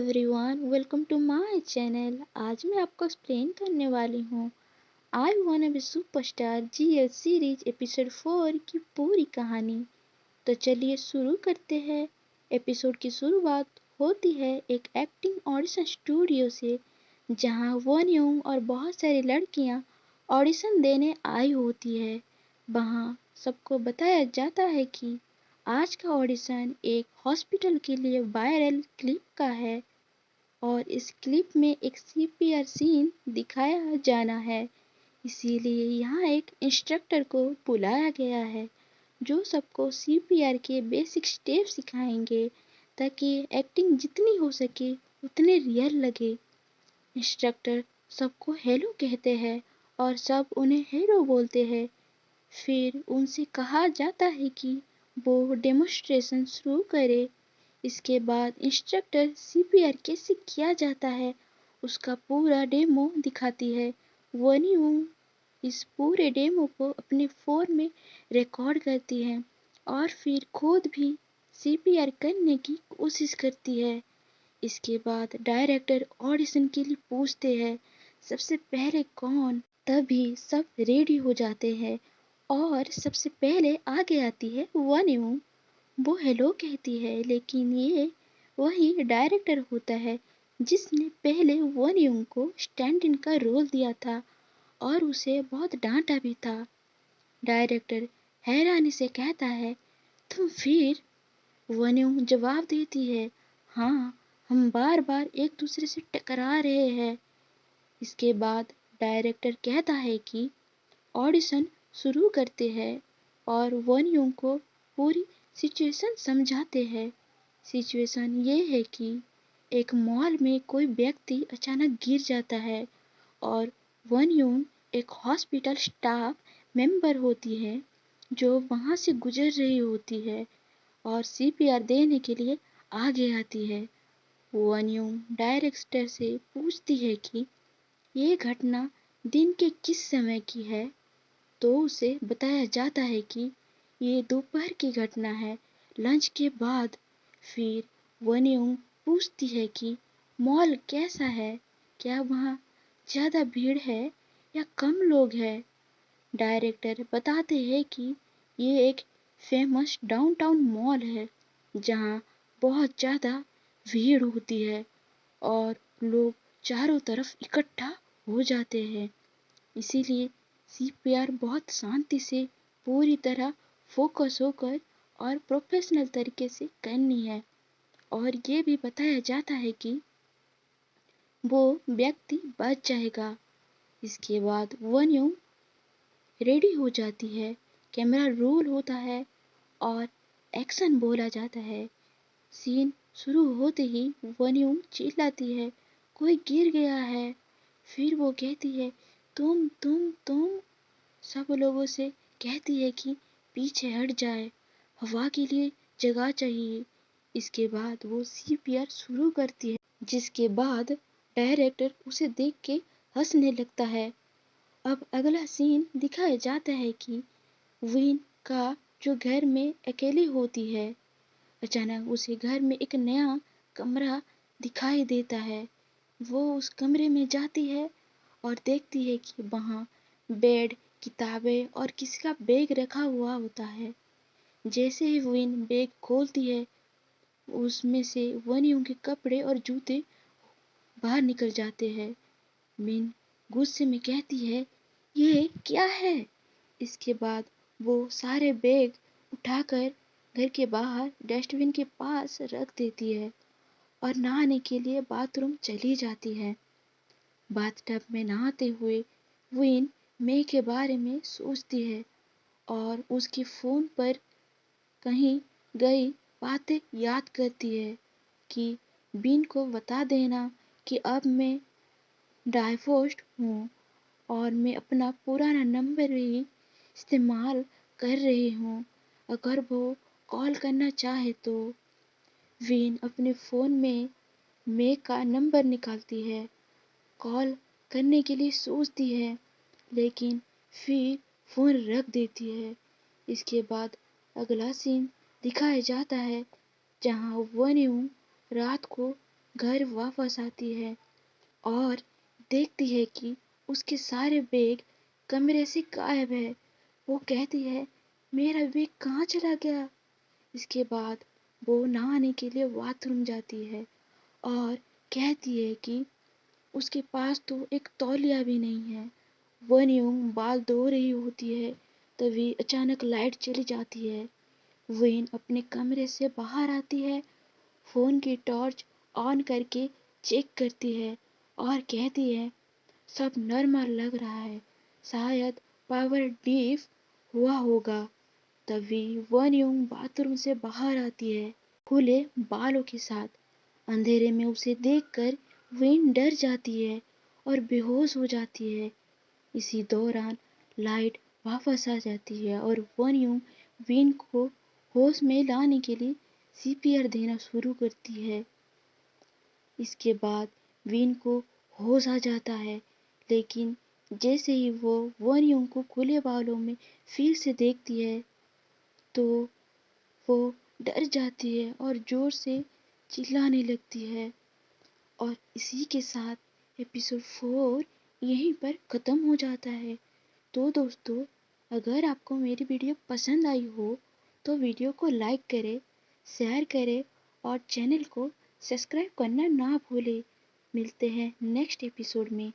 Everyone, welcome to my channel. आज मैं आपको एक्सप्लेन करने वाली हूँ I wanna be superstar GL series episode 4 की पूरी कहानी। तो चलिए शुरू करते हैं। एपिसोड की शुरुआत होती है एक एक्टिंग ऑडिशन स्टूडियो से, जहाँ वन यूंग और बहुत सारी लड़कियाँ ऑडिशन देने आई होती है। वहाँ सबको बताया जाता है कि आज का ऑडिशन एक हॉस्पिटल के लिए वायरल क्लिप का है और इस क्लिप में एक सीपीआर सीन दिखाया जाना है। इसीलिए यहाँ एक इंस्ट्रक्टर को बुलाया गया है जो सबको सीपीआर के बेसिक स्टेप सिखाएंगे ताकि एक्टिंग जितनी हो सके उतने रियल लगे। इंस्ट्रक्टर सबको हेलो कहते हैं और सब उन्हें हेलो बोलते हैं। फिर उनसे कहा जाता है कि वो डेमोन्स्ट्रेशन शुरू करे। इसके बाद इंस्ट्रक्टर सीपीआर कैसे किया जाता है उसका पूरा डेमो दिखाती है। वनी इस पूरे डेमो को अपने फ़ोन में रिकॉर्ड करती है और फिर खुद भी सीपीआर करने की कोशिश करती है। इसके बाद डायरेक्टर ऑडिशन के लिए पूछते हैं सबसे पहले कौन। तभी सब रेडी हो जाते हैं और सबसे पहले आगे आती है वनी। वो हेलो कहती है, लेकिन ये वही डायरेक्टर होता है जिसने पहले वन यूंग को स्टैंड इन का रोल दिया था और उसे बहुत डांटा भी था। डायरेक्टर हैरानी से कहता है, तुम फिर? वन यूंग जवाब देती है, हाँ, हम बार बार एक दूसरे से टकरा रहे हैं। इसके बाद डायरेक्टर कहता है कि ऑडिशन शुरू करते हैं और वन यूंग को पूरी सिचुएशन समझाते हैं। सिचुएशन ये है कि एक मॉल में कोई व्यक्ति अचानक गिर जाता है और वन यूंग एक हॉस्पिटल स्टाफ मेंबर होती है जो वहां से गुजर रही होती है और सीपीआर देने के लिए आगे आती है। वन यूंग डायरेक्टर से पूछती है कि ये घटना दिन के किस समय की है, तो उसे बताया जाता है कि ये दोपहर की घटना है, लंच के बाद। फिर वन्यूंग पूछती है कि मॉल कैसा है, क्या वहाँ ज़्यादा भीड़ है या कम लोग हैं। डायरेक्टर बताते हैं कि ये एक फेमस डाउनटाउन मॉल है जहाँ बहुत ज़्यादा भीड़ होती है और लोग चारों तरफ इकट्ठा हो जाते हैं। इसीलिए सीपीआर बहुत शांति से पूरी तरह फोकस होकर और प्रोफेशनल तरीके से करनी है। और ये भी बताया जाता है कि वो व्यक्ति बच जाएगा। इसके बाद वन्यू रेडी हो जाती है, कैमरा रोल होता है और एक्शन बोला जाता है। सीन शुरू होते ही वन्यू चिल्लाती है, कोई गिर गया है। फिर वो कहती है, तुम। सब लोगों से कहती है कि पीछे हट जाए, हवा के लिए जगह चाहिए। इसके बाद वो सीपीआर शुरू करती है, जिसके बाद डायरेक्टर उसे देख के हंसने लगता है। अब अगला सीन दिखाया जाता है कि विन का जो घर में अकेली होती है, अचानक उसे घर में एक नया कमरा दिखाई देता है। वो उस कमरे में जाती है और देखती है कि वहाँ बेड, किताबें और किसी का बैग रखा हुआ होता है। जैसे ही विन बैग खोलती है, उसमें से वन्यू के कपड़े और जूते बाहर निकल जाते हैं। विन गुस्से में कहती है, ये क्या है? इसके बाद वो सारे बैग उठाकर घर के बाहर डस्टबिन के पास रख देती है और नहाने के लिए बाथरूम चली जाती है। बाथटब में नहाते हुए विन मे के बारे में सोचती है और उसके फ़ोन पर कहीं गई बातें याद करती है कि बिन को बता देना कि अब मैं डाइवोर्स्ड हूँ और मैं अपना पुराना नंबर ही इस्तेमाल कर रही हूँ, अगर वो कॉल करना चाहे तो। विन अपने फ़ोन में मे का नंबर निकालती है, कॉल करने के लिए सोचती है, लेकिन फिर फ़ोन रख देती है। इसके बाद अगला सीन दिखाया जाता है जहाँ वन्यू रात को گھر واپس آتی ہے اور دیکھتی ہے کہ اس کے سارے بیگ کمرے سے غائب ہے۔ وہ کہتی ہے میرا بیگ کہاں چلا گیا؟ اس کے بعد وہ نہانے کے لیے باتھ روم جاتی ہے اور کہتی ہے کہ اس کے پاس تو ایک تولیہ بھی نہیں ہے۔ وہ یوں بال دھو رہی ہوتی ہے، تبھی اچانک لائٹ چلی جاتی ہے۔ وین اپنے کمرے سے باہر آتی ہے، فون کی ٹارچ آن کر کے چیک کرتی ہے اور کہتی ہے سب نارمل لگ رہا ہے، شاید پاور ڈیف ہوا ہوگا۔ تبھی ون یونگ باتھ روم سے باہر آتی ہے کھلے بالوں کے ساتھ۔ اندھیرے میں اسے دیکھ کر وین ڈر جاتی ہے اور بے ہوش ہو جاتی ہے۔ اسی دوران لائٹ واپس آ جاتی ہے اور ون یونگ وین کو ہوش میں لانے کے لیے سی پی آر دینا شروع کرتی ہے۔ اس کے بعد وین کو ہوش آ جاتا ہے، لیکن جیسے ہی وہ ون یونگ کو کھلے بالوں میں پھر سے دیکھتی ہے تو وہ ڈر جاتی ہے اور زور سے چلانے لگتی ہے۔ اور اسی کے ساتھ ایپیسوڈ 4 یہیں پر ختم ہو جاتا ہے۔ تو دوستو، اگر آپ کو میری ویڈیو پسند آئی ہو تو ویڈیو کو لائک کرے، شیئر کرے اور چینل کو سبسکرائب کرنا نہ بھولے۔ ملتے ہیں نیکسٹ ایپیسوڈ میں۔